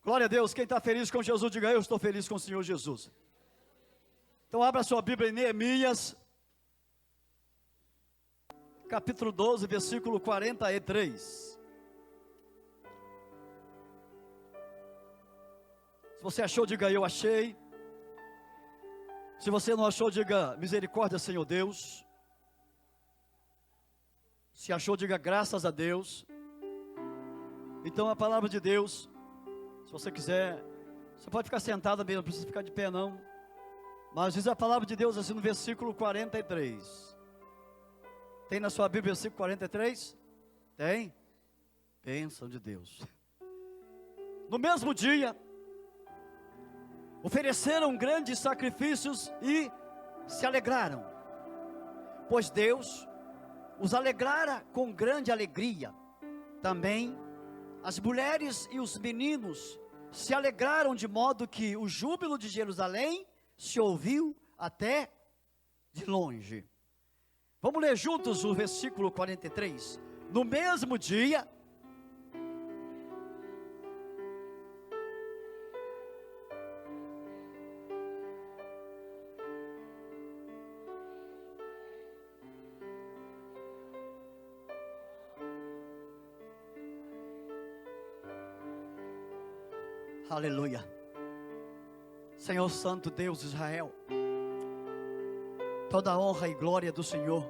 Glória a Deus, quem está feliz com Jesus, diga eu estou feliz com o Senhor Jesus. Então abra sua Bíblia em Neemias, capítulo 12, versículo 43. Se você achou, diga eu achei. Se você não achou, diga misericórdia, Senhor Deus. Se achou, diga graças a Deus. Então a palavra de Deus, se você quiser, você pode ficar sentado mesmo, não precisa ficar de pé não. Mas diz a palavra de Deus assim no versículo 43. Tem na sua Bíblia o versículo 43? Tem? Bênção de Deus. No mesmo dia, ofereceram grandes sacrifícios e se alegraram, pois Deus os alegrara com grande alegria. Também as mulheres e os meninos se alegraram, de modo que o júbilo de Jerusalém se ouviu até de longe. Vamos ler juntos o versículo 43. No mesmo dia, aleluia. Senhor Santo, Deus de Israel, toda a honra e glória do Senhor.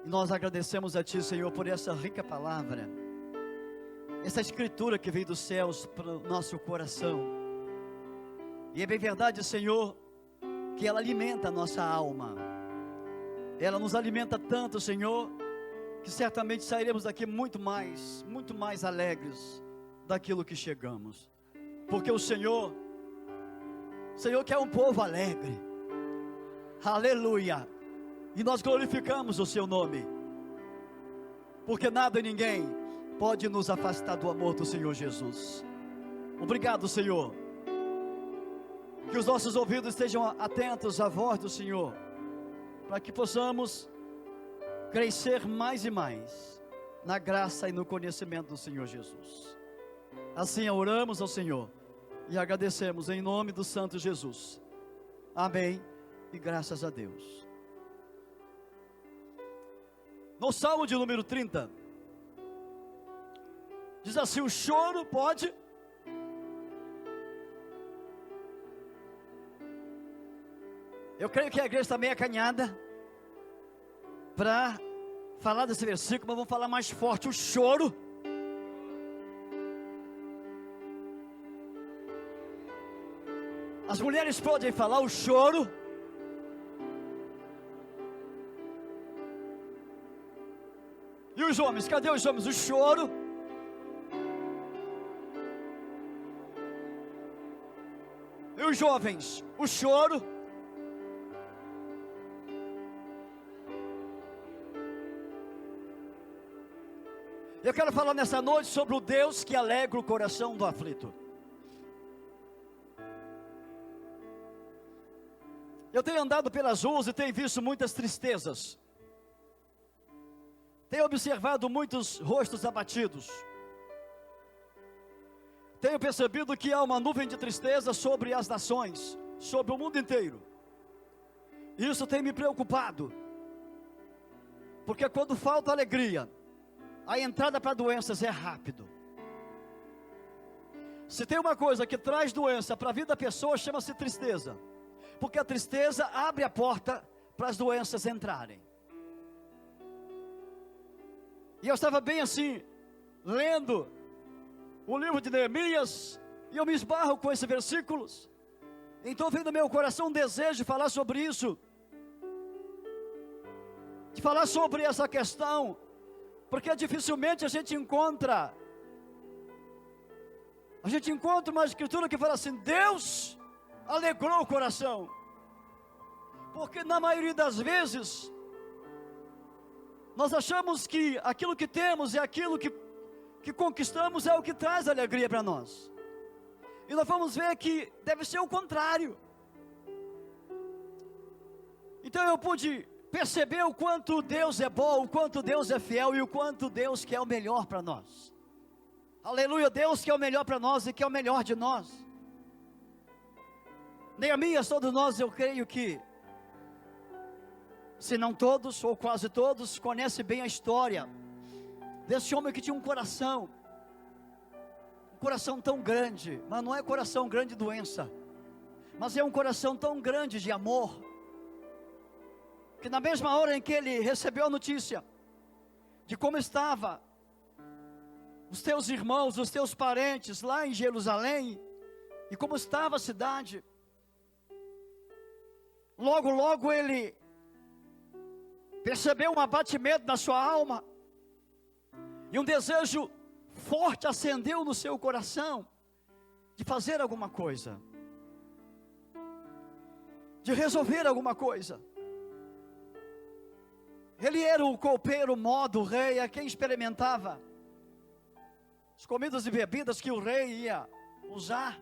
E nós agradecemos a Ti, Senhor, por essa rica palavra, essa escritura que veio dos céus para o nosso coração. E é bem verdade, Senhor, que ela alimenta a nossa alma. Ela nos alimenta tanto, Senhor, que certamente sairemos daqui muito mais alegres daquilo que chegamos, porque o Senhor quer um povo alegre, aleluia, e nós glorificamos o Seu nome, porque nada e ninguém pode nos afastar do amor do Senhor Jesus. Obrigado, Senhor, que os nossos ouvidos estejam atentos à voz do Senhor, para que possamos crescer mais e mais na graça e no conhecimento do Senhor Jesus. Assim oramos ao Senhor e agradecemos em nome do Santo Jesus. Amém e graças a Deus. No Salmo de número 30, diz assim: o choro pode Eu creio que a igreja está meio acanhada para falar desse versículo, mas vamos falar mais forte: o choro as mulheres podem falar o choro, e os homens, cadê os homens? O choro, e os jovens, o choro. Eu quero falar nessa noite sobre o Deus que alegra o coração do aflito. Eu tenho andado pelas ruas e tenho visto muitas tristezas. Tenho observado muitos rostos abatidos. Tenho percebido que há uma nuvem de tristeza sobre as nações, sobre o mundo inteiro. Isso tem me preocupado, porque quando falta alegria, a entrada para doenças é rápido. Se tem uma coisa que traz doença para a vida da pessoa, chama-se tristeza, porque a tristeza abre a porta para as doenças entrarem. E eu estava bem assim, lendo o livro de Neemias, e eu me esbarro com esses versículos. Então vem do meu coração um desejo de falar sobre isso, de falar sobre essa questão, porque dificilmente a gente encontra uma escritura que fala assim: Deus alegrou o coração. Porque na maioria das vezes nós achamos que aquilo que temos e aquilo que conquistamos é o que traz alegria para nós, e nós vamos ver que deve ser o contrário. Então eu pude perceber o quanto Deus é bom, o quanto Deus é fiel e o quanto Deus quer o melhor para nós. Aleluia, Deus que é o melhor para nós e que é o melhor de nós. Neemias, todos nós, eu creio que, se não todos, ou quase todos, conhecem bem a história desse homem que tinha um coração tão grande, mas não é coração grande de doença, mas é um coração tão grande de amor, que na mesma hora em que ele recebeu a notícia de como estava os teus irmãos, os teus parentes lá em Jerusalém, e como estava a cidade, logo ele percebeu um abatimento na sua alma, e um desejo forte acendeu no seu coração, de fazer alguma coisa, de resolver alguma coisa. Ele era o copeiro mó do rei, a quem experimentava as comidas e bebidas que o rei ia usar.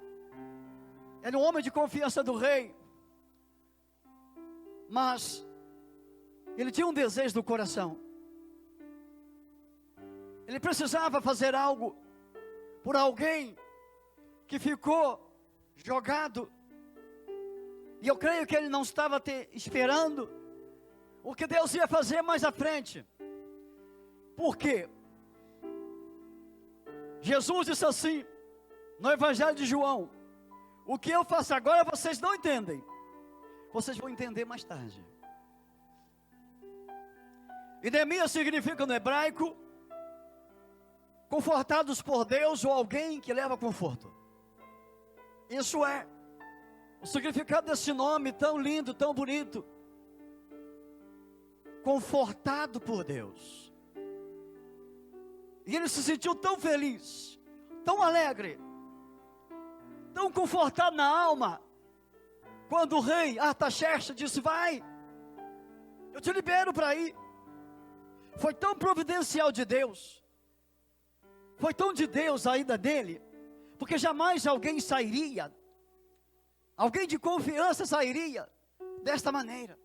Era um homem de confiança do rei, mas ele tinha um desejo do coração. Ele precisava fazer algo por alguém que ficou jogado, e eu creio que ele não estava esperando o que Deus ia fazer mais à frente. Por quê? Jesus disse assim, no Evangelho de João: o que eu faço agora vocês não entendem, vocês vão entender mais tarde. E Neemias significa no hebraico, confortados por Deus, ou alguém que leva conforto. Isso é o significado desse nome tão lindo, tão bonito. Confortado por Deus. E ele se sentiu tão feliz, tão alegre, tão confortado na alma, quando o rei Artaxerxes disse: vai, eu te libero para ir. Foi tão providencial de Deus, foi tão de Deus a ida dele, porque jamais alguém sairia, alguém de confiança sairia desta maneira.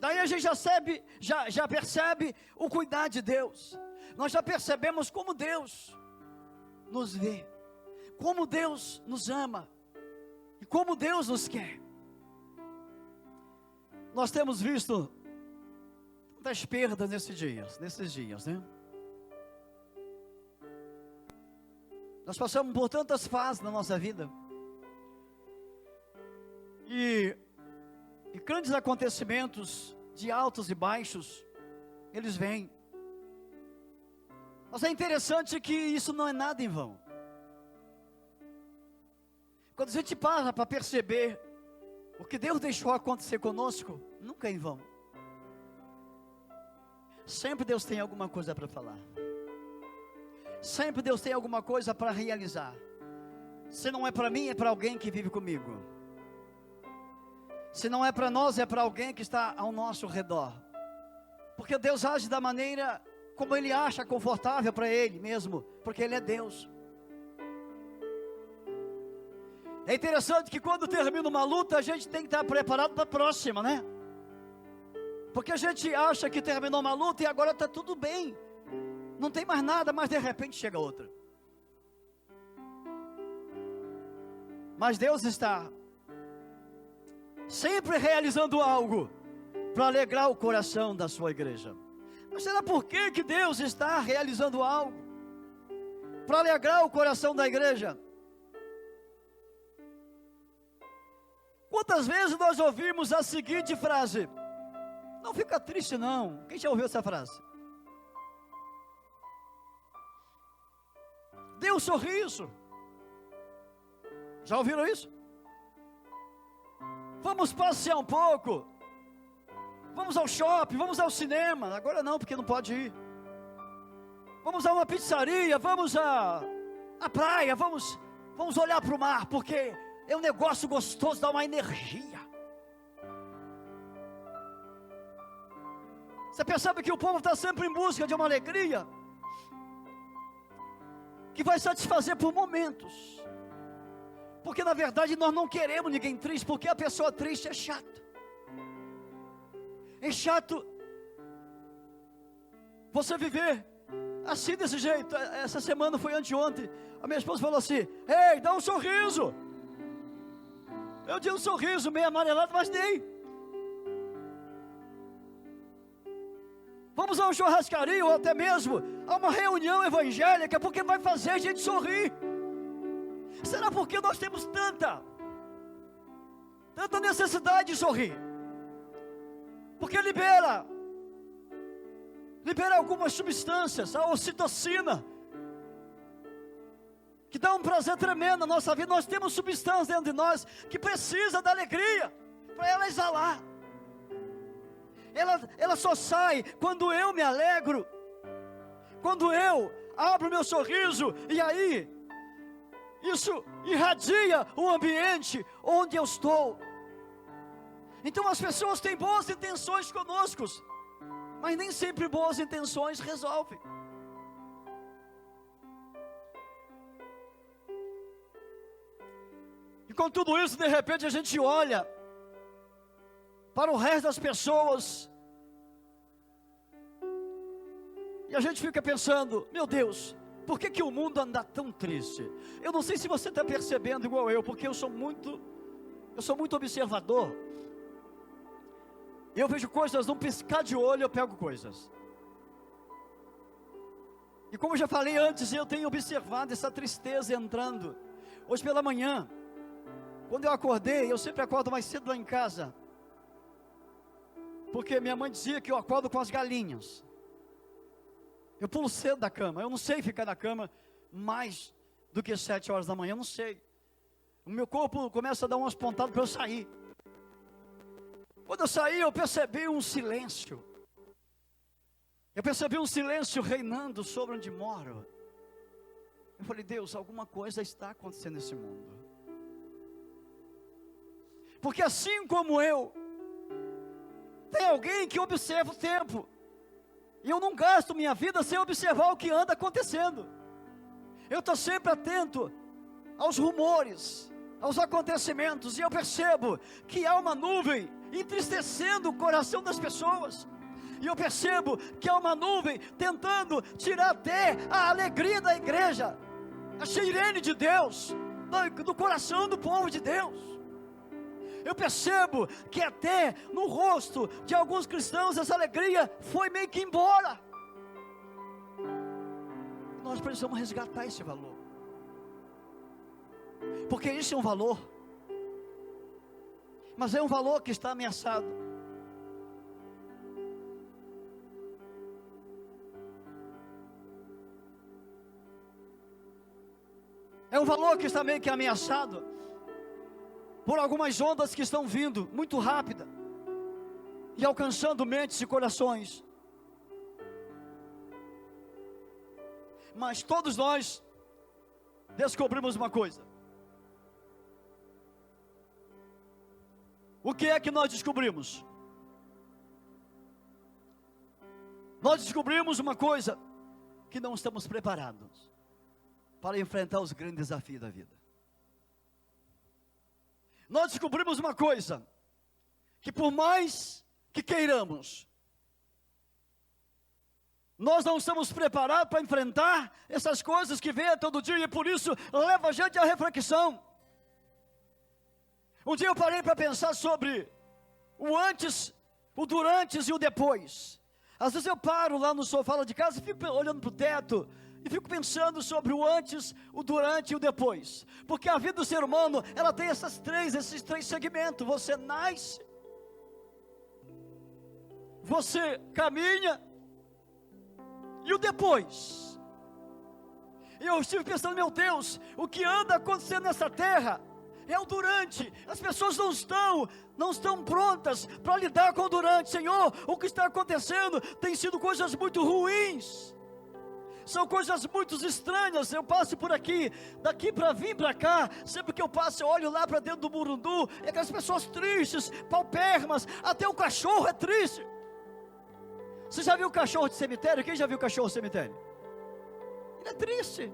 Daí a gente já percebe o cuidar de Deus. Nós já percebemos como Deus nos vê, como Deus nos ama e como Deus nos quer. Nós temos visto tantas perdas nesses dias, né? Nós passamos por tantas fases na nossa vida, e grandes acontecimentos de altos e baixos, eles vêm. Mas é interessante que isso não é nada em vão. Quando a gente para perceber o que Deus deixou acontecer conosco, nunca é em vão. Sempre Deus tem alguma coisa para falar. Sempre Deus tem alguma coisa para realizar. Se não é para mim, é para alguém que vive comigo. Se não é para nós, é para alguém que está ao nosso redor. Porque Deus age da maneira como Ele acha confortável para Ele mesmo, porque Ele é Deus. É interessante que quando termina uma luta, a gente tem que estar preparado para a próxima, né? Porque a gente acha que terminou uma luta e agora está tudo bem, não tem mais nada, mas de repente chega outra. Mas Deus está sempre realizando algo para alegrar o coração da sua igreja. Mas será por que Deus está realizando algo para alegrar o coração da igreja? Quantas vezes nós ouvimos a seguinte frase: não fica triste não. Quem já ouviu essa frase? Dê um sorriso. Já ouviram isso? Vamos passear um pouco. Vamos ao shopping, vamos ao cinema. Agora não, porque não pode ir. Vamos a uma pizzaria, vamos à praia, vamos olhar para o mar, porque é um negócio gostoso, dá uma energia. Você percebe que o povo está sempre em busca de uma alegria que vai satisfazer por momentos. Porque na verdade nós não queremos ninguém triste, porque a pessoa triste é chata. É chato você viver assim desse jeito. Essa semana foi anteontem. A minha esposa falou assim: ei, dá um sorriso. Eu dei um sorriso meio amarelado, mas dei. Vamos a um churrascaria ou até mesmo a uma reunião evangélica, porque vai fazer a gente sorrir. Será porque nós temos tanta necessidade de sorrir? Porque libera algumas substâncias, a ocitocina, que dá um prazer tremendo na nossa vida. Nós temos substâncias dentro de nós que precisa da alegria para ela exalar. Ela só sai quando eu me alegro, quando eu abro meu sorriso, e aí isso irradia o ambiente onde eu estou. Então as pessoas têm boas intenções conosco, mas nem sempre boas intenções resolvem. E com tudo isso, de repente a gente olha para o resto das pessoas e a gente fica pensando: meu Deus, por que o mundo anda tão triste? Eu não sei se você está percebendo igual eu, porque eu sou muito observador. Eu vejo coisas, num piscar de olho eu pego coisas. E como eu já falei antes, eu tenho observado essa tristeza entrando. Hoje pela manhã, quando eu acordei, eu sempre acordo mais cedo lá em casa, porque minha mãe dizia que eu acordo com as galinhas. Eu pulo cedo da cama. Eu não sei ficar na cama mais do que 7 horas da manhã, eu não sei. O meu corpo começa a dar umas pontadas para eu sair. Quando eu saí, eu percebi um silêncio. Eu percebi um silêncio reinando sobre onde moro. Eu falei: Deus, alguma coisa está acontecendo nesse mundo. Porque assim como eu, tem alguém que observa o tempo. E eu não gasto minha vida sem observar o que anda acontecendo. Eu estou sempre atento aos rumores, aos acontecimentos. E eu percebo que há uma nuvem entristecendo o coração das pessoas. E eu percebo que há uma nuvem tentando tirar até a alegria da igreja, a cheirene de Deus, do coração do povo de Deus. Eu percebo que até no rosto de alguns cristãos essa alegria foi meio que embora. Nós precisamos resgatar esse valor, porque isso é um valor, mas é um valor que está ameaçado. É um valor que está meio que ameaçado por algumas ondas que estão vindo muito rápida e alcançando mentes e corações. Mas todos nós descobrimos uma coisa. O que é que nós descobrimos? Nós descobrimos uma coisa: que não estamos preparados para enfrentar os grandes desafios da vida. Nós descobrimos uma coisa: que por mais que queiramos, nós não estamos preparados para enfrentar essas coisas que vêm todo dia, e por isso leva a gente à reflexão. Um dia eu parei para pensar sobre o antes, o durante e o depois. Às vezes eu paro lá no sofá lá de casa e fico olhando para o teto e fico pensando sobre o antes, o durante e o depois. Porque a vida do ser humano, ela tem esses três segmentos. Você nasce, você caminha, e o depois. E eu estive pensando: meu Deus, o que anda acontecendo nessa terra é o durante. As pessoas não estão prontas para lidar com o durante. Senhor, o que está acontecendo tem sido coisas muito ruins, são coisas muito estranhas. Eu passo por aqui, daqui para vir para cá, sempre que eu passo eu olho lá para dentro do Murundu, é aquelas pessoas tristes, paupérrimas, até o cachorro é triste. Você já viu cachorro de cemitério? Quem já viu cachorro de cemitério? Ele é triste.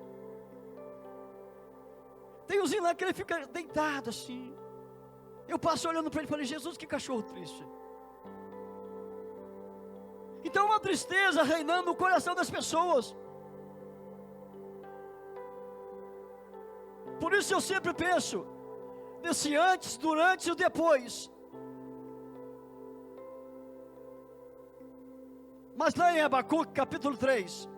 Tem uns lá que ele fica deitado assim. Eu passo olhando para ele e falei: Jesus, que cachorro triste. Então uma tristeza reinando no coração das pessoas. Por isso eu sempre penso nesse antes, durante e o depois. Mas lá em Abacuque capítulo 3,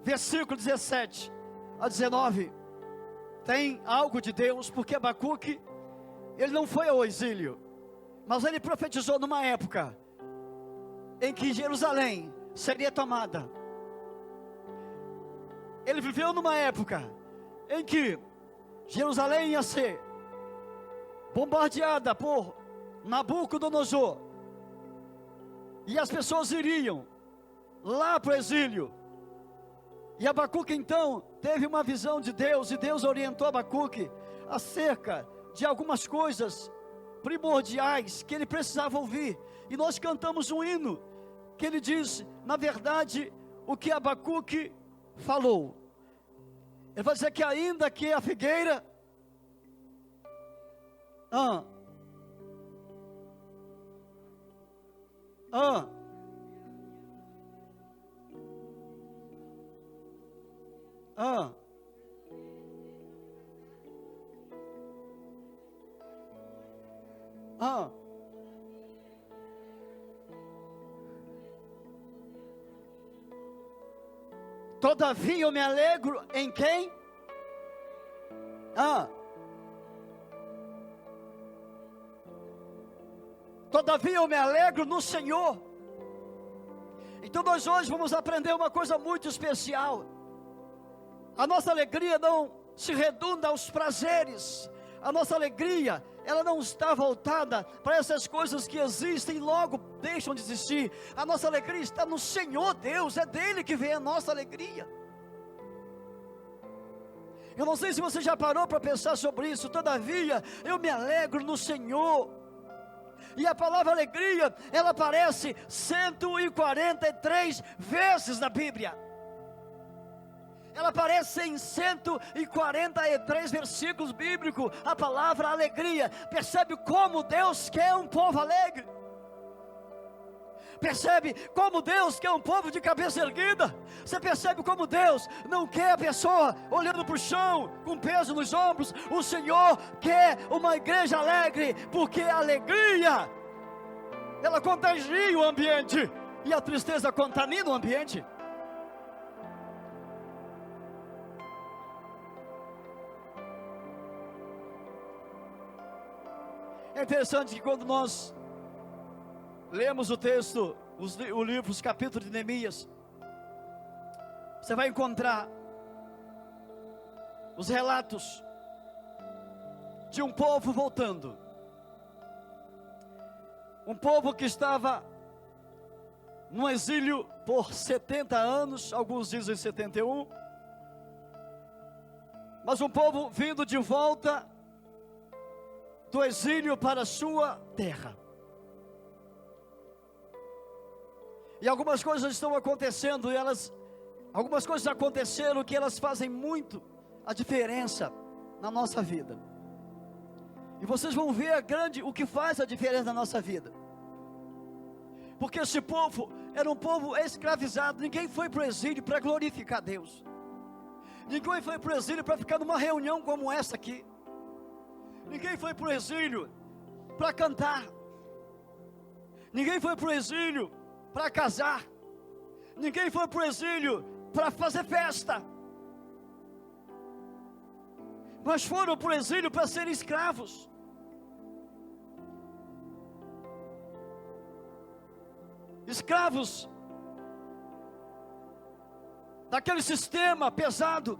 versículo 17 a 19, tem algo de Deus, porque Abacuque, ele não foi ao exílio, mas ele profetizou numa época em que Jerusalém seria tomada. Ele viveu numa época em que Jerusalém ia ser bombardeada por Nabucodonosor, e as pessoas iriam lá para o exílio. E Abacuque então teve uma visão de Deus, e Deus orientou Abacuque acerca de algumas coisas primordiais que ele precisava ouvir. E nós cantamos um hino que ele diz, na verdade, o que Abacuque falou. Ele vai dizer que ainda que a figueira Ah, todavia eu me alegro em quem? Todavia eu me alegro no Senhor. Então nós hoje vamos aprender uma coisa muito especial. A nossa alegria não se redunda aos prazeres. A nossa alegria, ela não está voltada para essas coisas que existem e logo deixam de existir. A nossa alegria está no Senhor Deus, é dele que vem a nossa alegria. Eu não sei se você já parou para pensar sobre isso. Todavia eu me alegro no Senhor. E a palavra alegria, ela aparece 143 vezes na Bíblia. Ela aparece em 143 versículos bíblicos, a palavra alegria. Percebe como Deus quer um povo alegre? Percebe como Deus quer um povo de cabeça erguida? Você percebe como Deus não quer a pessoa olhando para o chão, com peso nos ombros? O Senhor quer uma igreja alegre, porque a alegria, ela contagia o ambiente, e a tristeza contamina o ambiente. É interessante que quando nós lemos o texto, o livro, os capítulos de Neemias, você vai encontrar os relatos de um povo voltando. Um povo que estava no exílio por 70 anos, alguns dizem 71. Mas um povo vindo de volta do exílio para a sua terra. E algumas coisas estão acontecendo, e algumas coisas aconteceram que elas fazem muito a diferença na nossa vida. E vocês vão ver o que faz a diferença na nossa vida. Porque esse povo era um povo escravizado. Ninguém foi para o exílio para glorificar Deus. Ninguém foi para o exílio para ficar numa reunião como essa aqui. Ninguém foi para o exílio para cantar. Ninguém foi para o exílio para casar. Ninguém foi para o exílio para fazer festa. Mas foram para o exílio para serem escravos. Escravos daquele sistema pesado.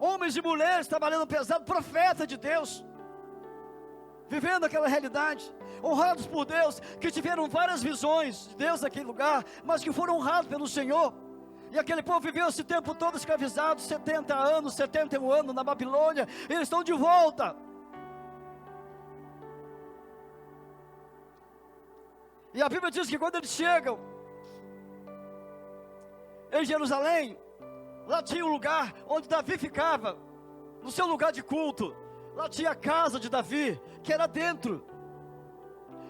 Homens e mulheres trabalhando pesado, profeta de Deus, vivendo aquela realidade, honrados por Deus, que tiveram várias visões de Deus naquele lugar, mas que foram honrados pelo Senhor. E aquele povo viveu esse tempo todo escravizado, 70 anos, 71 anos na Babilônia. Eles estão de volta. E a Bíblia diz que quando eles chegam em Jerusalém, lá tinha um lugar onde Davi ficava, no seu lugar de culto. Lá tinha a casa de Davi, que era dentro,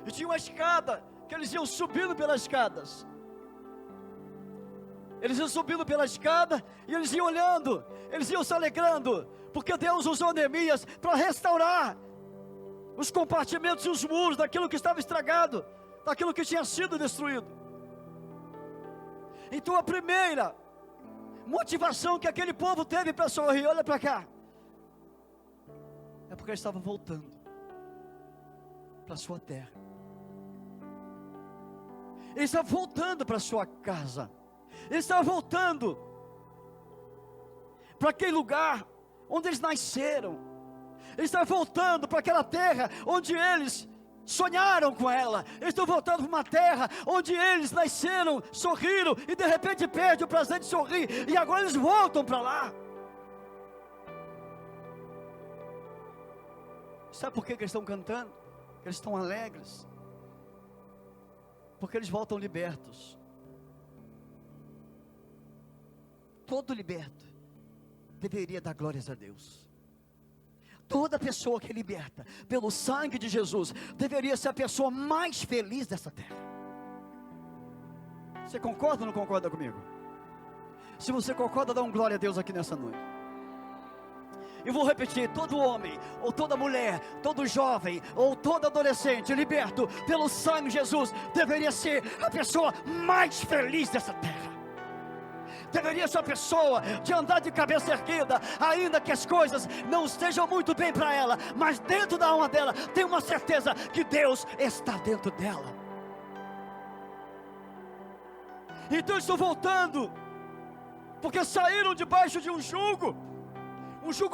e tinha uma escada, que eles iam subindo pelas escadas. Eles iam subindo pela escada e eles iam olhando, eles iam se alegrando, porque Deus usou Neemias para restaurar os compartimentos e os muros daquilo que estava estragado, daquilo que tinha sido destruído. Então a primeira motivação que aquele povo teve para sorrir, olha para cá, é porque eles estavam voltando para a sua terra, eles estavam voltando para a sua casa, eles estavam voltando para aquele lugar onde eles nasceram, eles estavam voltando para aquela terra onde eles sonharam com ela, eles estão voltando para uma terra onde eles nasceram, sorriram e de repente perdem o prazer de sorrir, e agora eles voltam para lá. Sabe por que eles estão cantando? Eles estão alegres, porque eles voltam libertos. Todo liberto deveria dar glórias a Deus. Toda pessoa que é liberta pelo sangue de Jesus deveria ser a pessoa mais feliz dessa terra. Você concorda ou não concorda comigo? Se você concorda, dá um glória a Deus aqui nessa noite. Eu vou repetir: todo homem, ou toda mulher, todo jovem, ou todo adolescente liberto pelo sangue de Jesus deveria ser a pessoa mais feliz dessa terra. Deveria ser a pessoa de andar de cabeça erguida, ainda que as coisas não estejam muito bem para ela, mas dentro da alma dela tem uma certeza que Deus está dentro dela. Então estou voltando, porque saíram debaixo de um jugo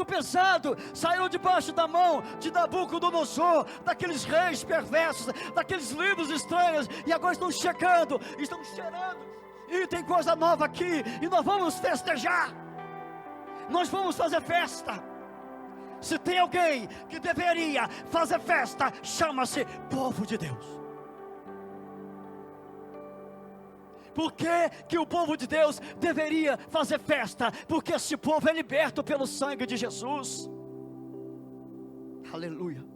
pesado, saíram debaixo da mão de Nabucodonosor, daqueles reis perversos, daqueles livros estranhos, e agora estão chegando, estão cheirando. E tem coisa nova aqui, e nós vamos festejar, nós vamos fazer festa. Se tem alguém que deveria fazer festa, chama-se povo de Deus. Por que o povo de Deus deveria fazer festa? Porque esse povo é liberto pelo sangue de Jesus. Aleluia.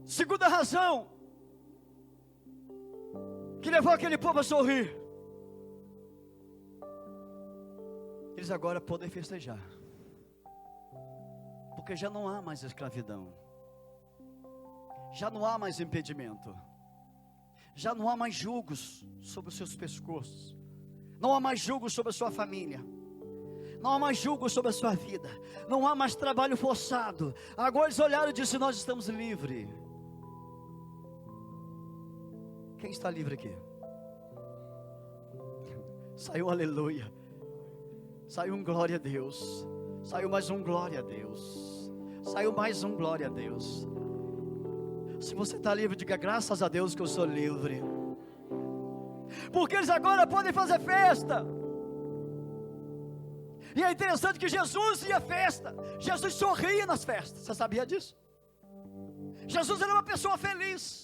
Segunda razão que levou aquele povo a sorrir: eles agora podem festejar, porque já não há mais escravidão, já não há mais impedimento, já não há mais julgos sobre os seus pescoços, não há mais julgos sobre a sua família, não há mais julgo sobre a sua vida, não há mais trabalho forçado. Agora eles olharam e disseram: nós estamos livres. Quem está livre aqui? Saiu aleluia, saiu um glória a Deus, saiu mais um glória a Deus, saiu mais um glória a Deus. Se você está livre, diga: graças a Deus que eu sou livre, porque eles agora podem fazer festa. E é interessante que Jesus ia à festa, Jesus sorria nas festas. Você sabia disso? Jesus era uma pessoa feliz.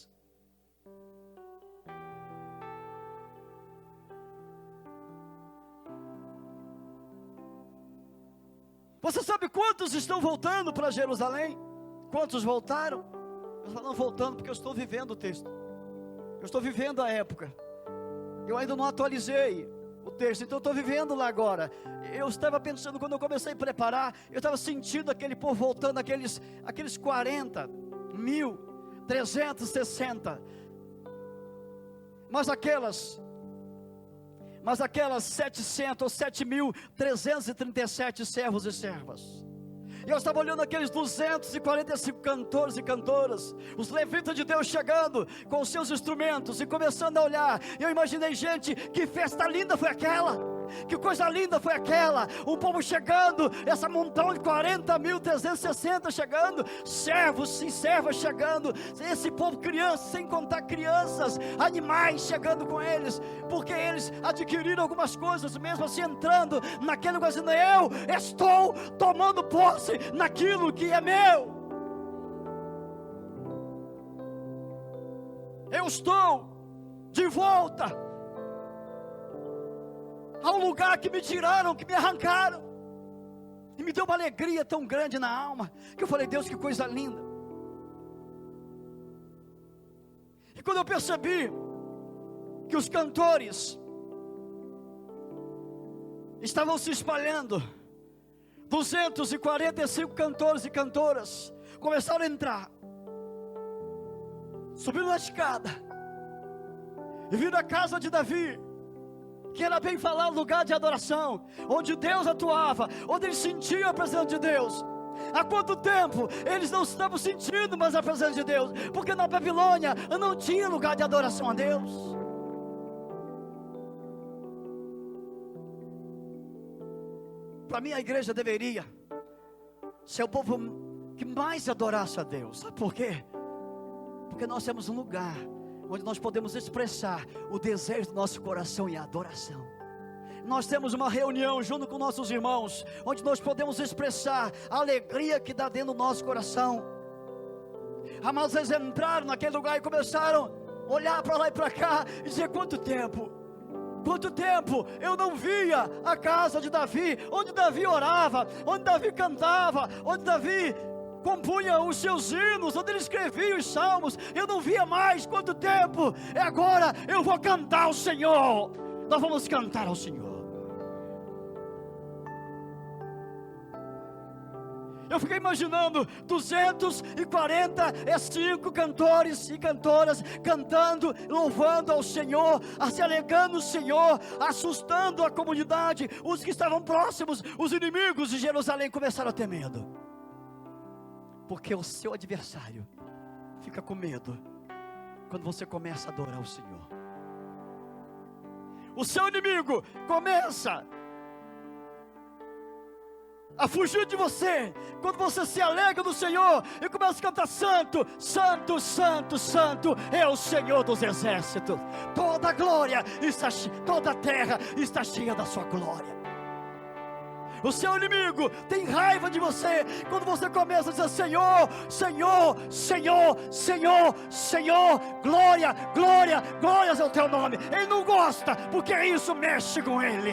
Você sabe quantos estão voltando para Jerusalém? Quantos voltaram? Eu estou voltando porque eu estou vivendo o texto, eu estou vivendo a época, eu ainda não atualizei o texto, então eu estou vivendo lá agora. Eu estava pensando, quando eu comecei a preparar, eu estava sentindo aquele povo voltando, aqueles 40.360, mas aquelas 700 ou 7.337 servos e servas. E eu estava olhando aqueles 245 cantores e cantoras, os levitas de Deus chegando com os seus instrumentos e começando a olhar. E eu imaginei: gente, que festa linda foi aquela, que coisa linda foi aquela, o povo chegando, essa montão de 40.360 chegando, servos e servas chegando, esse povo, crianças, sem contar crianças, animais chegando com eles, porque eles adquiriram algumas coisas, mesmo assim entrando naquele lugar, dizendo: eu estou tomando posse naquilo que é meu, eu estou de volta a um lugar que me tiraram, que me arrancaram, e me deu uma alegria tão grande na alma, que eu falei: Deus, que coisa linda. E quando eu percebi que os cantores estavam se espalhando, 245 cantores e cantoras começaram a entrar, subindo na escada e vindo à casa de Davi, que era bem falar lugar de adoração, onde Deus atuava, onde eles sentiam a presença de Deus. Há quanto tempo eles não estavam sentindo mais a presença de Deus? Porque na Babilônia não tinha lugar de adoração a Deus. Para mim a igreja deveria ser o povo que mais adorasse a Deus. Sabe por quê? Porque nós temos um lugar onde nós podemos expressar o desejo do nosso coração e a adoração. Nós temos uma reunião junto com nossos irmãos, onde nós podemos expressar a alegria que dá dentro do nosso coração. Amados, eles entraram naquele lugar e começaram a olhar para lá e para cá e dizer: quanto tempo eu não via a casa de Davi, onde Davi orava, onde Davi cantava, onde Davi compunha os seus hinos, onde ele escrevia os salmos. Eu não via mais. Quanto tempo? É agora. Eu vou cantar ao Senhor. Nós vamos cantar ao Senhor. Eu fiquei imaginando 245 cantores e cantoras cantando, louvando ao Senhor, se alegrando no Senhor, assustando a comunidade. Os que estavam próximos, os inimigos de Jerusalém, começaram a ter medo, porque o seu adversário fica com medo quando você começa a adorar o Senhor. O seu inimigo começa a fugir de você quando você se alegra do Senhor e começa a cantar: santo, santo, santo, santo é o Senhor dos exércitos. Toda a glória está, toda a terra está cheia da sua glória. O seu inimigo tem raiva de você quando você começa a dizer: Senhor, Senhor, Senhor, Senhor, Senhor, glória, glória, glórias ao teu nome. Ele não gosta, porque isso mexe com ele.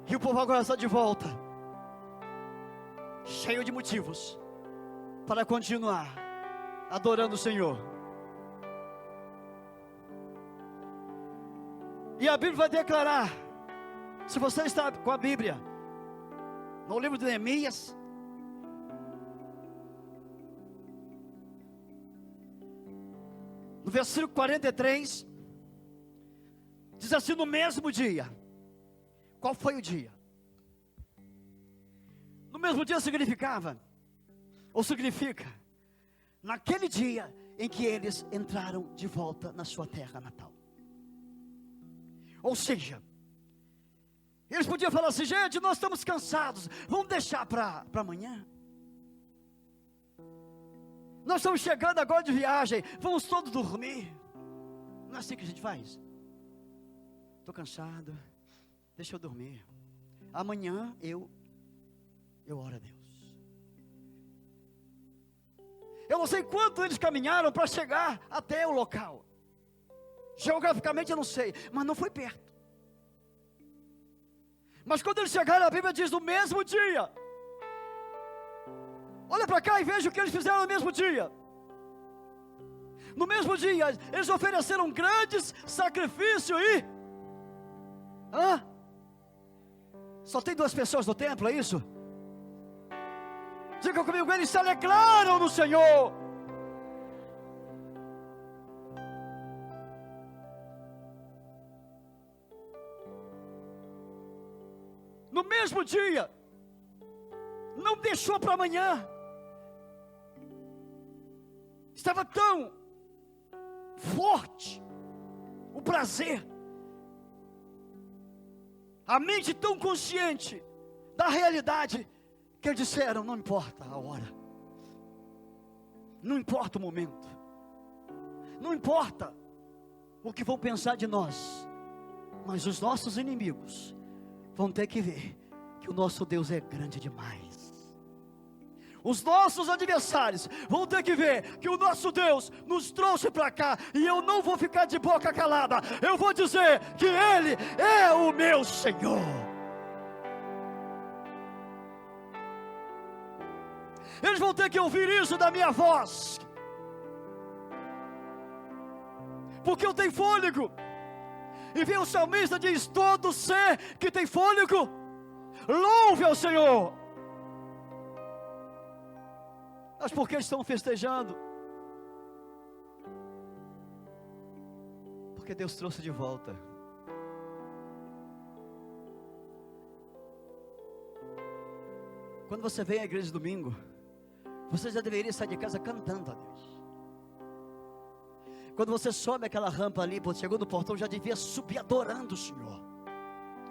E o povo agora está de volta, cheio de motivos para continuar adorando o Senhor. E a Bíblia vai declarar, se você está com a Bíblia, no livro de Neemias, no versículo 43, diz assim: no mesmo dia. Qual foi o dia? No mesmo dia significa, naquele dia em que eles entraram de volta na sua terra natal. Ou seja, eles podiam falar assim: gente, nós estamos cansados, vamos deixar para amanhã. Nós estamos chegando agora de viagem, vamos todos dormir. Não é assim que a gente faz? Estou cansado, deixa eu dormir. Amanhã eu oro a Deus. Eu não sei quanto eles caminharam para chegar até o local. Geograficamente eu não sei, mas não foi perto. Mas quando eles chegaram, a Bíblia diz: no mesmo dia. Olha para cá e veja o que eles fizeram no mesmo dia. No mesmo dia, eles ofereceram grandes sacrifícios e... Só tem 2 pessoas no templo, é isso? Diga comigo: eles se alegraram no Senhor. No mesmo dia, não deixou para amanhã. Estava tão forte o prazer, a mente tão consciente da realidade, que eles disseram: não importa a hora, não importa o momento, não importa o que vão pensar de nós, mas os nossos inimigos vão ter que ver que o nosso Deus é grande demais. Os nossos adversários vão ter que ver que o nosso Deus nos trouxe para cá. E eu não vou ficar de boca calada. Eu vou dizer que Ele é o meu Senhor. Eles vão ter que ouvir isso da minha voz, porque eu tenho fôlego. E vem o salmista, diz: todo ser que tem fôlego, louve ao Senhor. Mas por que estão festejando? Porque Deus trouxe de volta. Quando você vem à igreja domingo, você já deveria sair de casa cantando a Deus. Quando você sobe aquela rampa ali, chegou no portão, já devia subir adorando o Senhor.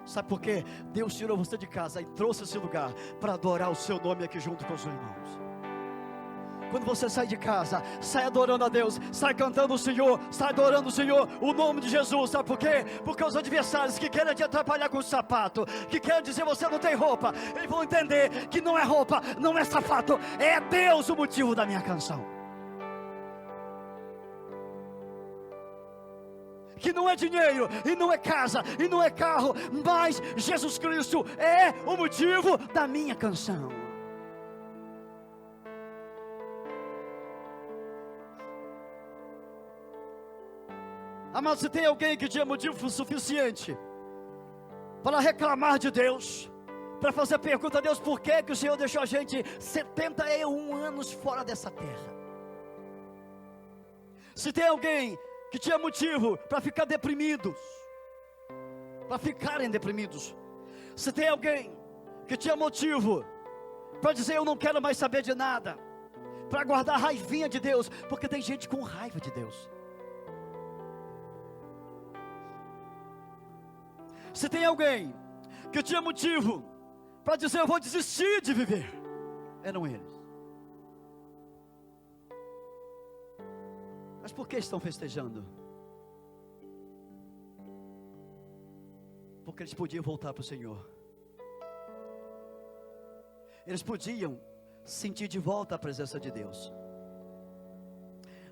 Sabe por quê? Deus tirou você de casa e trouxe esse lugar para adorar o seu nome aqui junto com os irmãos. Quando você sai de casa, sai adorando a Deus, sai cantando o Senhor, sai adorando o Senhor, o nome de Jesus. Sabe por quê? Porque os adversários que querem te atrapalhar com o sapato, que querem dizer você não tem roupa, eles vão entender que não é roupa, não é sapato, é Deus o motivo da minha canção. Que não é dinheiro, e não é casa, e não é carro, mas Jesus Cristo é o motivo da minha canção. Amado, se tem alguém que tinha motivo suficiente para reclamar de Deus, para fazer pergunta a Deus: por que o Senhor deixou a gente 71 anos fora dessa terra? Se tem alguém que tinha motivo para ficar deprimidos, para ficarem deprimidos, se tem alguém que tinha motivo para dizer: eu não quero mais saber de nada, para guardar a raivinha de Deus, porque tem gente com raiva de Deus. Se tem alguém que tinha motivo para dizer: eu vou desistir de viver, eram eles. Mas por que estão festejando? Porque eles podiam voltar para o Senhor. Eles podiam sentir de volta a presença de Deus.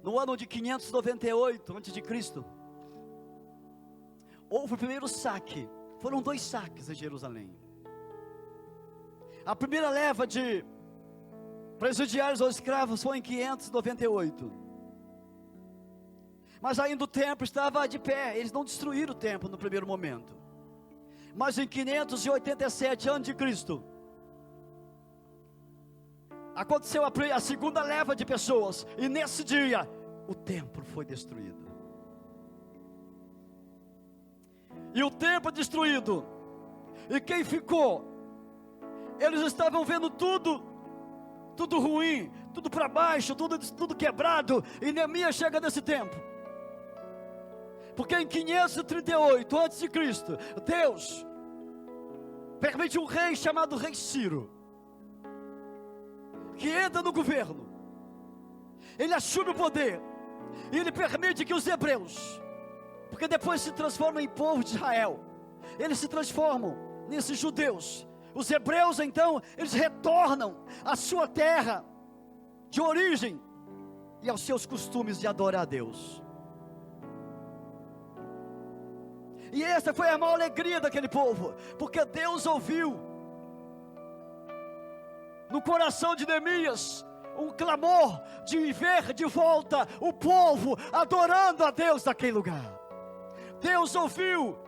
No ano de 598 a.C., houve o primeiro saque. Foram 2 saques em Jerusalém. A primeira leva de presidiários ou escravos foi em 598. Mas ainda o templo estava de pé. Eles não destruíram o templo no primeiro momento. Mas em 587 a.C., aconteceu a segunda leva de pessoas. E nesse dia, o templo foi destruído. E o templo destruído, e quem ficou, eles estavam vendo tudo ruim, tudo para baixo, tudo quebrado. E Neemias chega nesse tempo, porque em 538 a.C., Deus permite um rei chamado Rei Ciro, que entra no governo. Ele assume o poder, e ele permite que os hebreus, porque depois se transformam em povo de Israel, eles se transformam nesses judeus. Os hebreus então, eles retornam à sua terra de origem e aos seus costumes de adorar a Deus. E essa foi a maior alegria daquele povo, porque Deus ouviu no coração de Neemias um clamor de ver de volta o povo adorando a Deus naquele lugar. Deus ouviu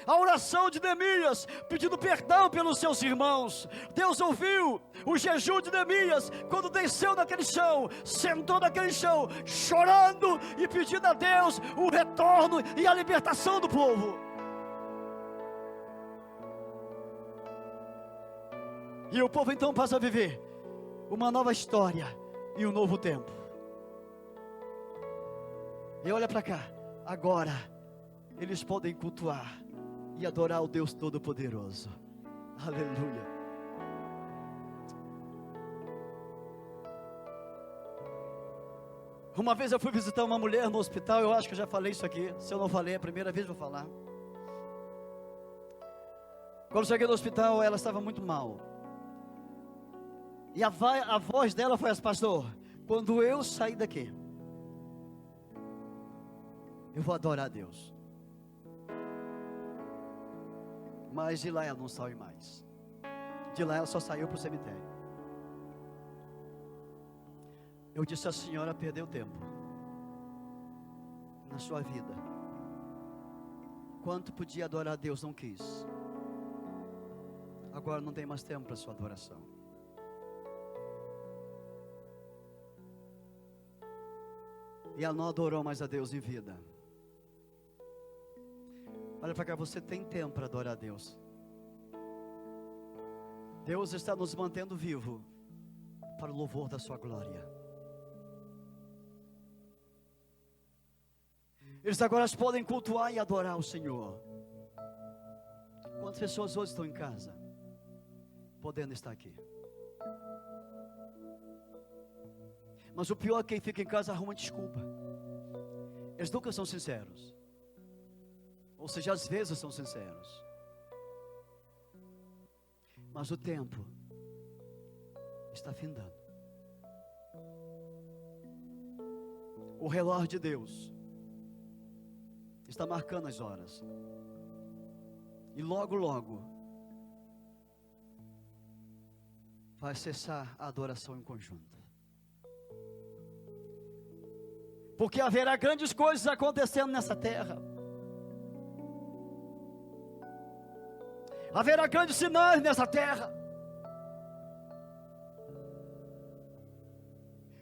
a oração de Neemias, pedindo perdão pelos seus irmãos. Deus ouviu o jejum de Neemias, quando desceu naquele chão, sentou naquele chão, chorando e pedindo a Deus o retorno e a libertação do povo. E o povo então passa a viver uma nova história e um novo tempo. E olha para cá, agora eles podem cultuar e adorar o Deus Todo-Poderoso. Aleluia. Uma vez eu fui visitar uma mulher no hospital. Eu acho que eu já falei isso aqui. Se eu não falei, é a primeira vez que vou falar. Quando cheguei no hospital, ela estava muito mal. E a voz dela foi assim: pastor, quando eu sair daqui, eu vou adorar a Deus. Mas de lá ela não saiu mais. De lá ela só saiu para o cemitério. Eu disse: a senhora perdeu tempo na sua vida. Quanto podia adorar a Deus, não quis. Agora não tem mais tempo para sua adoração. E ela não adorou mais a Deus em vida. Olha para cá, você tem tempo para adorar a Deus. Deus está nos mantendo vivo para o louvor da sua glória. Eles agora podem cultuar e adorar o Senhor. Quantas pessoas hoje estão em casa, podendo estar aqui? Mas o pior é que quem fica em casa arruma desculpa. Eles nunca são sinceros. Ou seja, às vezes são sinceros. Mas o tempo está findando. O relógio de Deus está marcando as horas. E logo, logo vai cessar a adoração em conjunto. Porque haverá grandes coisas acontecendo nessa terra. Haverá grandes sinais nessa terra.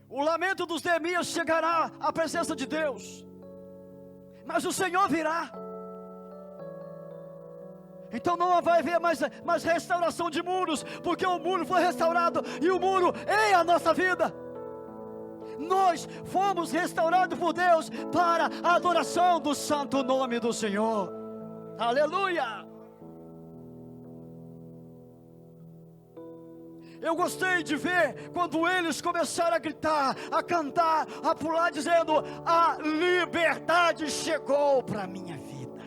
O lamento dos Neemias chegará à presença de Deus. Mas o Senhor virá. Então não vai haver mais restauração de muros, porque o muro foi restaurado, e o muro é a nossa vida. Nós fomos restaurados por Deus para a adoração do santo nome do Senhor. Aleluia! Eu gostei de ver quando eles começaram a gritar, a cantar, a pular, dizendo: a liberdade chegou para a minha vida.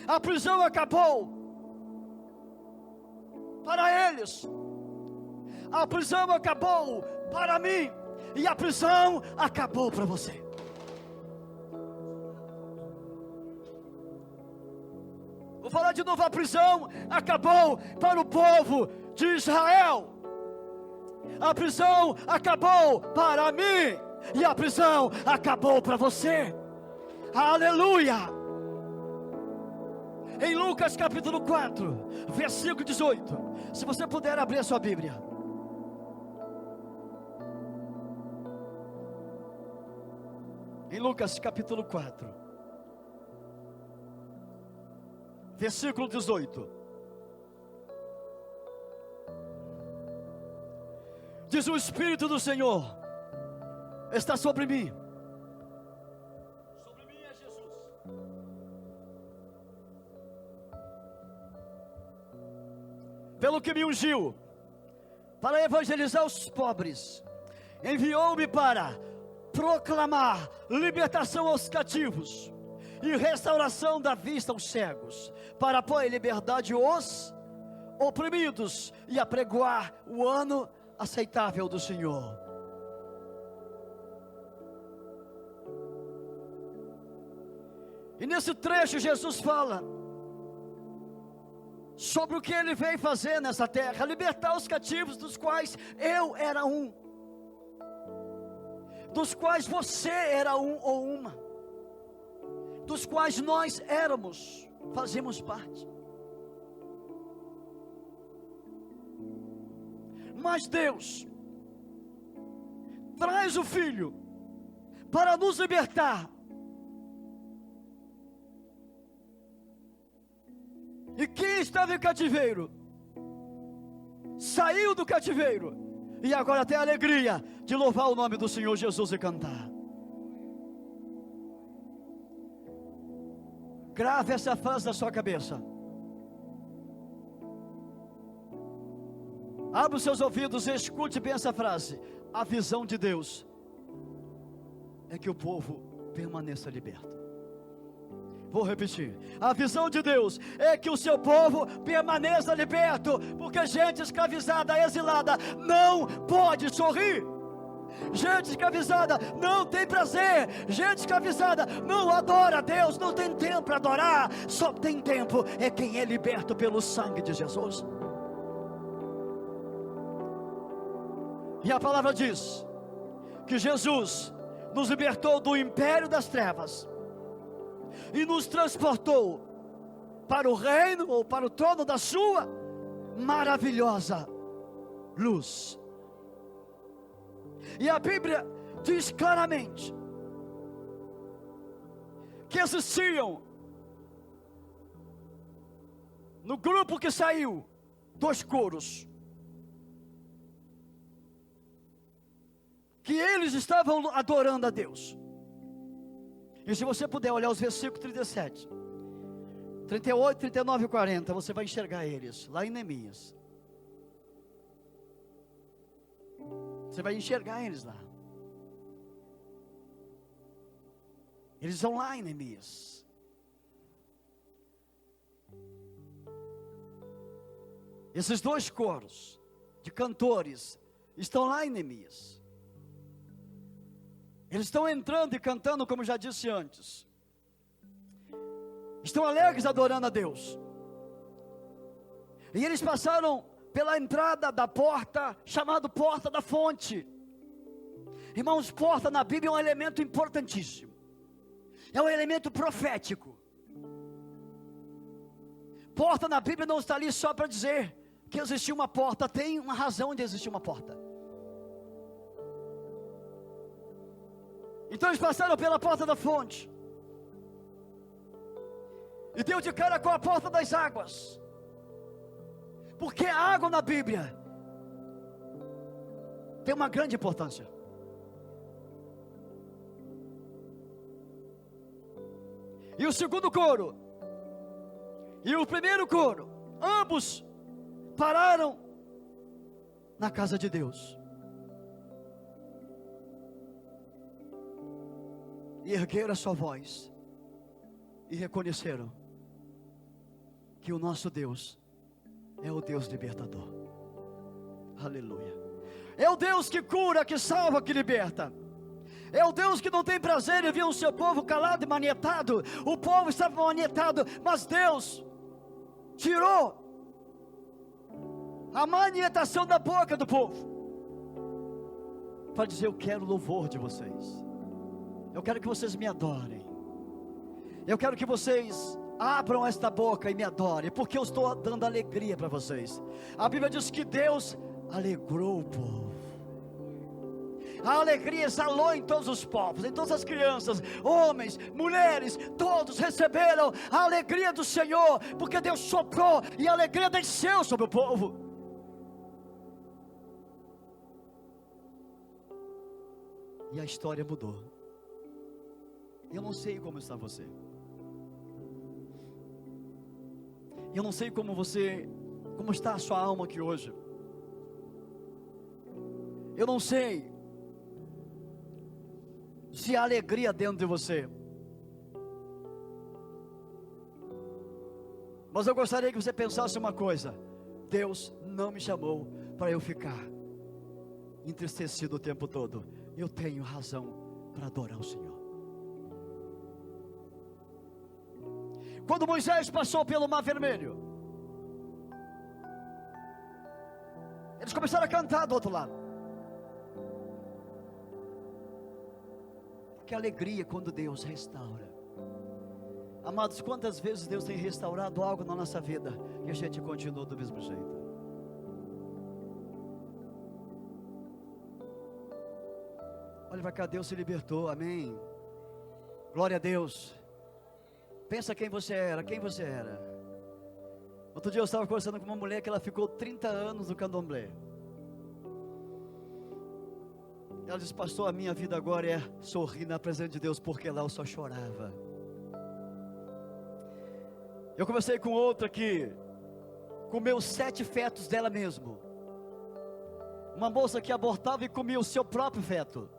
A prisão acabou para eles. A prisão acabou para mim. E a prisão acabou para você. Vou falar de novo: a prisão acabou para o povo de Israel. A prisão acabou para mim. E a prisão acabou para você. Aleluia! Em Lucas capítulo 4, versículo 18. Se você puder abrir a sua Bíblia. Em Lucas capítulo 4, versículo 18. Diz: o Espírito do Senhor está sobre mim. Sobre mim é Jesus. Pelo que me ungiu para evangelizar os pobres, enviou-me para proclamar libertação aos cativos e restauração da vista aos cegos, para pôr em liberdade os oprimidos e apregoar o ano aceitável do Senhor. E nesse trecho Jesus fala sobre o que Ele veio fazer nessa terra: libertar os cativos, dos quais eu era um, dos quais você era um ou uma, dos quais nós éramos, fazemos parte. Mas Deus traz o Filho para nos libertar. E quem estava em cativeiro saiu do cativeiro, e agora tem a alegria de louvar o nome do Senhor Jesus e cantar. Grave essa frase na sua cabeça. Abra os seus ouvidos e escute bem essa frase: a visão de Deus é que o povo permaneça liberto. Vou repetir: a visão de Deus é que o seu povo permaneça liberto, porque gente escravizada, exilada, não pode sorrir. Gente escravizada não tem prazer. Gente escravizada não adora a Deus, não tem tempo para adorar. Só tem tempo é quem é liberto pelo sangue de Jesus. E a palavra diz que Jesus nos libertou do império das trevas e nos transportou para o reino, ou para o trono da sua maravilhosa luz. E a Bíblia diz claramente que existiam, no grupo que saiu, 2 coros, que eles estavam adorando a Deus. E se você puder olhar os versículos 37, 38, 39 e 40, você vai enxergar eles, lá em Neemias. Você vai enxergar eles lá. Eles estão lá em Neemias. Esses 2 coros de cantores estão lá em Neemias. Eles estão entrando e cantando, como já disse antes. Estão alegres adorando a Deus. E eles passaram pela entrada da porta, chamada Porta da Fonte. Irmãos, porta na Bíblia é um elemento importantíssimo. É um elemento profético. Porta na Bíblia não está ali só para dizer que existia uma porta. Tem uma razão de existir uma porta. Então eles passaram pela Porta da Fonte e deu de cara com a Porta das Águas, porque a água na Bíblia tem uma grande importância. E o segundo coro e o primeiro coro, ambos pararam na casa de Deus e ergueram a sua voz e reconheceram que o nosso Deus é o Deus libertador. Aleluia. É o Deus que cura, que salva, que liberta. É o Deus que não tem prazer em ver o seu povo calado e manietado. O povo estava manietado, mas Deus tirou a manietação da boca do povo para dizer: eu quero louvor de vocês. Eu quero que vocês me adorem. Eu quero que vocês abram esta boca e me adorem, porque eu estou dando alegria para vocês. A Bíblia diz que Deus alegrou o povo. A alegria exalou em todos os povos, em todas as crianças, homens, mulheres, todos receberam a alegria do Senhor, porque Deus soprou e a alegria desceu sobre o povo. E a história mudou. Eu não sei como está você. Eu não sei como está a sua alma aqui hoje. Eu não sei se há alegria dentro de você. Mas eu gostaria que você pensasse uma coisa: Deus não me chamou para eu ficar entristecido o tempo todo. Eu tenho razão para adorar o Senhor. Quando Moisés passou pelo Mar Vermelho, eles começaram a cantar do outro lado. Que alegria quando Deus restaura. Amados, quantas vezes Deus tem restaurado algo na nossa vida e a gente continua do mesmo jeito? Olha para cá, Deus se libertou, amém. Glória a Deus. Pensa quem você era. Outro dia eu estava conversando com uma mulher que ela ficou 30 anos no candomblé. Ela disse: pastor, a minha vida agora é sorrir na presença de Deus, porque lá eu só chorava. Eu conversei com outra que comeu 7 fetos dela mesmo. Uma moça que abortava e comia o seu próprio feto.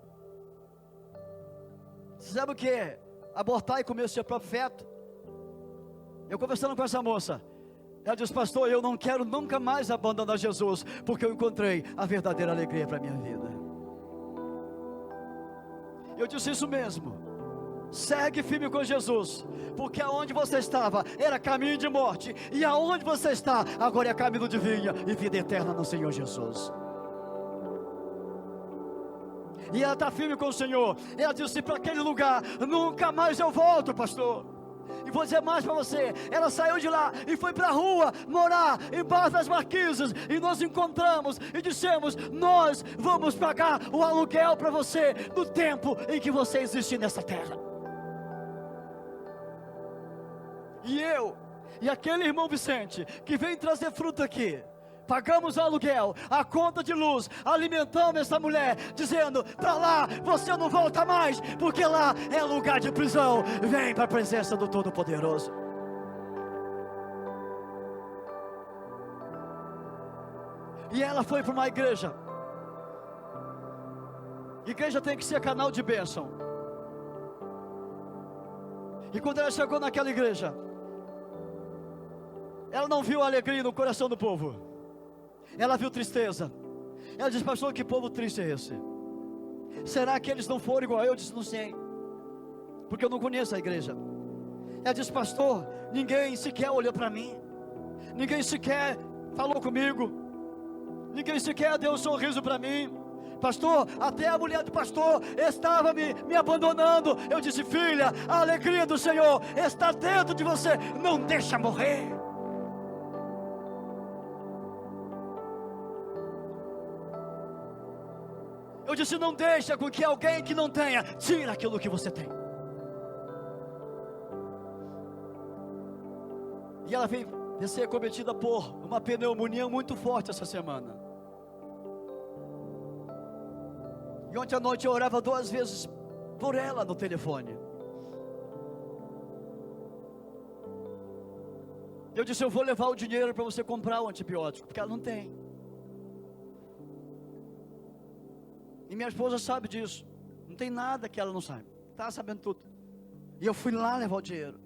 Você sabe o que é abortar e comer o seu próprio feto? Eu conversando com essa moça, ela disse: pastor, eu não quero nunca mais abandonar Jesus, porque eu encontrei a verdadeira alegria para a minha vida. Eu disse: isso mesmo, segue firme com Jesus, porque aonde você estava era caminho de morte, e aonde você está agora é caminho de vida e vida eterna no Senhor Jesus. E ela está firme com o Senhor. Ela disse: para aquele lugar nunca mais eu volto, pastor. E vou dizer mais para você, ela saiu de lá e foi para a rua morar embaixo das marquises, e nós encontramos e dissemos: nós vamos pagar o aluguel para você no tempo em que você existe nessa terra. E eu e aquele irmão Vicente que vem trazer fruta aqui, pagamos o aluguel, a conta de luz, alimentamos essa mulher, dizendo: para lá você não volta mais, porque lá é lugar de prisão. Vem para a presença do Todo-Poderoso. E ela foi para uma igreja. Igreja tem que ser canal de bênção. E quando ela chegou naquela igreja, ela não viu a alegria no coração do povo, ela viu tristeza. Ela disse: pastor, que povo triste é esse? Será que eles não foram igual eu? Eu disse: não sei, porque eu não conheço a igreja. Ela disse: pastor, ninguém sequer olhou para mim, ninguém sequer falou comigo, ninguém sequer deu um sorriso para mim. Pastor, até a mulher do pastor estava me abandonando. Eu disse: filha, a alegria do Senhor está dentro de você, não deixa morrer. Eu disse: não deixa com que alguém que não tenha tire aquilo que você tem. E ela veio ser cometida por uma pneumonia muito forte essa semana. E ontem à noite eu orava 2 vezes por ela no telefone. Eu disse: eu vou levar o dinheiro para você comprar o antibiótico, porque ela não tem. E minha esposa sabe disso. Não tem nada que ela não saiba, está sabendo tudo. E eu fui lá levar o dinheiro,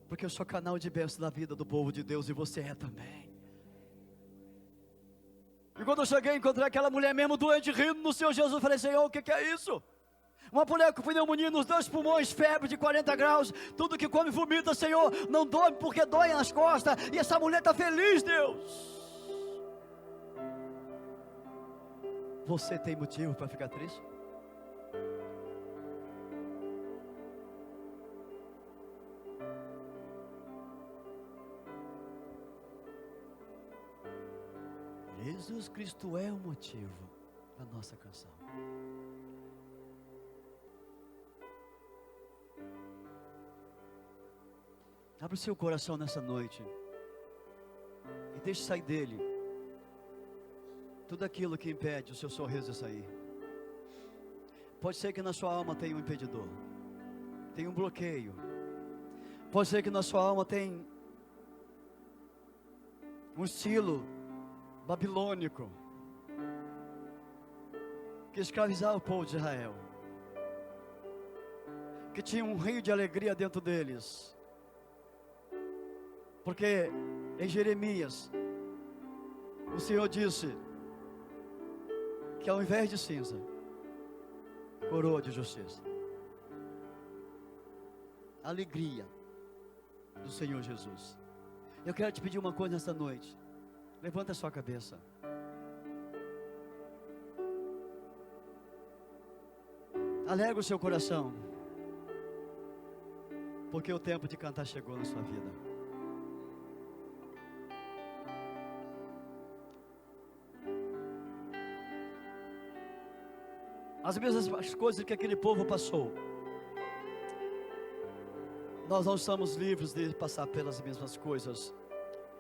porque eu sou canal de bênção da vida do povo de Deus, e você é também. E quando eu cheguei, encontrei aquela mulher mesmo doente, rindo no Senhor Jesus. Eu falei: Senhor, o que é isso? Uma mulher com pneumonia nos 2 pulmões, febre de 40 graus, tudo que come vomita, Senhor, não dorme porque dói nas costas, e essa mulher está feliz, Deus. Você tem motivo para ficar triste? Jesus Cristo é o motivo da nossa canção. Abre o seu coração nessa noite e deixe sair dele tudo aquilo que impede o seu sorriso de sair. Pode ser que na sua alma tenha um impedidor, tem um bloqueio. Pode ser que na sua alma tenha um estilo babilônico que escravizava o povo de Israel, que tinha um rio de alegria dentro deles, porque em Jeremias o Senhor disse que ao invés de cinza, coroa de justiça. Alegria do Senhor Jesus. Eu quero te pedir uma coisa nesta noite. Levanta a sua cabeça. Alegra o seu coração, porque o tempo de cantar chegou na sua vida. As mesmas coisas que aquele povo passou, nós não estamos livres de passar pelas mesmas coisas,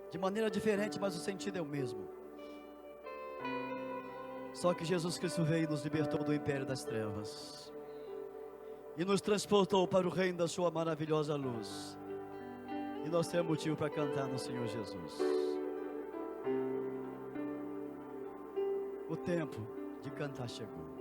de maneira diferente, mas o sentido é o mesmo. Só que Jesus Cristo veio e nos libertou do império das trevas e nos transportou para o reino da sua maravilhosa luz. E nós temos motivo para cantar no Senhor Jesus. O tempo de cantar chegou.